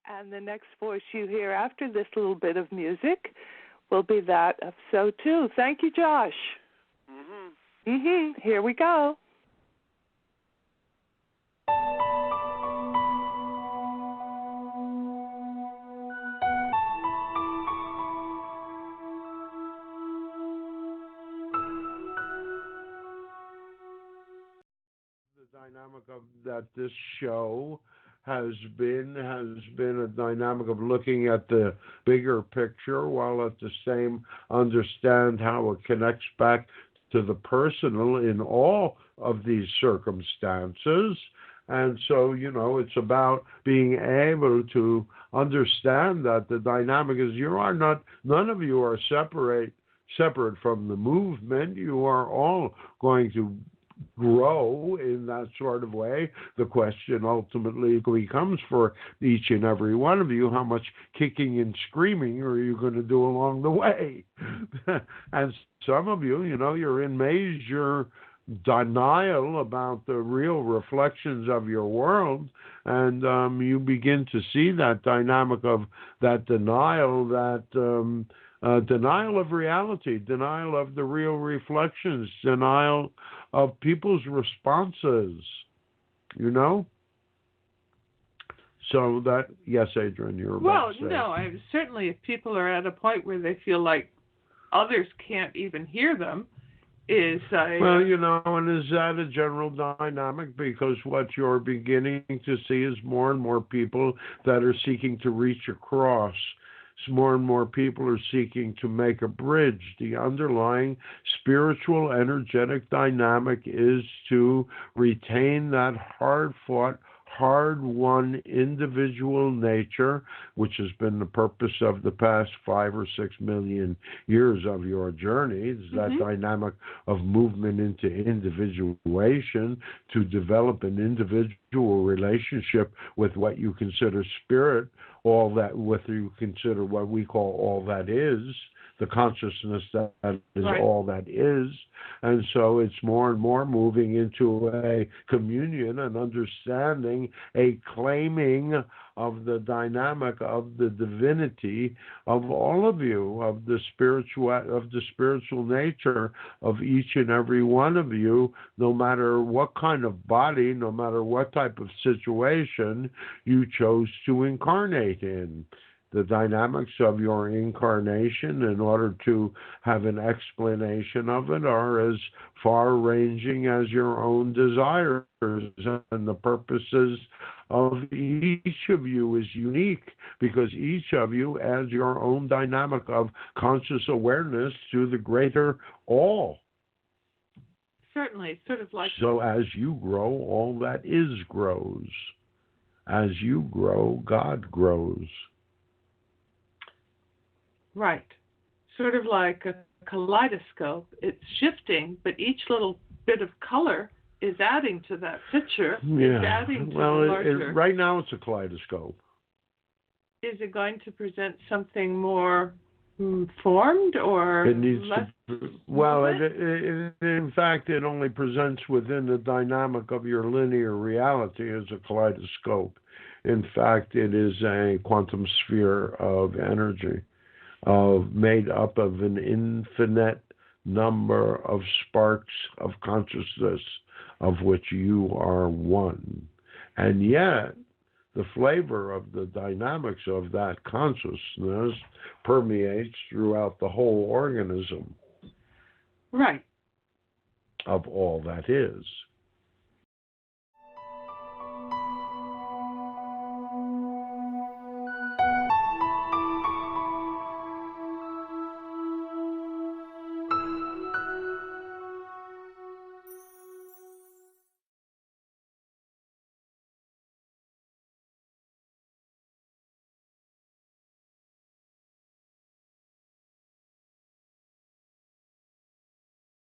And the next voice you hear after this little bit of music will be that of SOTU. Thank you, Josh. Here we go. The dynamic of that this show has been a dynamic of looking at the bigger picture while at the same understand how it connects back to the personal in all of these circumstances. And so, it's about being able to understand that the dynamic is none of you are separate from the movement. You are all going to grow in that sort of way. The question ultimately becomes for each and every one of you, how much kicking and screaming are you going to do along the way? And some of you, you're in major denial about the real reflections of your world, and you begin to see that dynamic of that denial, denial of reality, denial of the real reflections, denial of people's responses, So that, yes, Adrienne, you're about to say. Well, no, certainly if people are at a point where they feel like others can't even hear them, and is that a general dynamic? Because what you're beginning to see is more and more people that are seeking to reach across. More and more people are seeking to make a bridge. The underlying spiritual, energetic dynamic is to retain that hard-fought, hard-won individual nature, which has been the purpose of the past 5 or 6 million years of your journey. It's that dynamic of movement into individuation, to develop an individual relationship with what you consider spirit, all that, what you consider what we call all that is, the consciousness that is all that is. And so it's more and more moving into a communion, an understanding, a claiming of the dynamic of the divinity of all of you, of the spiritual nature of each and every one of you, no matter what kind of body, no matter what type of situation you chose to incarnate in. The dynamics of your incarnation, in order to have an explanation of it, are as far-ranging as your own desires, and the purposes of each of you is unique, because each of you adds your own dynamic of conscious awareness to the greater all. Certainly, sort of like... So as you grow, all that is grows. As you grow, God grows. Right. Sort of like a kaleidoscope. It's shifting, but each little bit of color is adding to that picture. Yeah. It's adding to the larger. Right now it's a kaleidoscope. Is it going to present something more formed, or it needs less? In fact, it only presents within the dynamic of your linear reality as a kaleidoscope. In fact, it is a quantum sphere of energy, made up of an infinite number of sparks of consciousness, of which you are one. And yet, the flavor of the dynamics of that consciousness permeates throughout the whole organism. Right. Of all that is.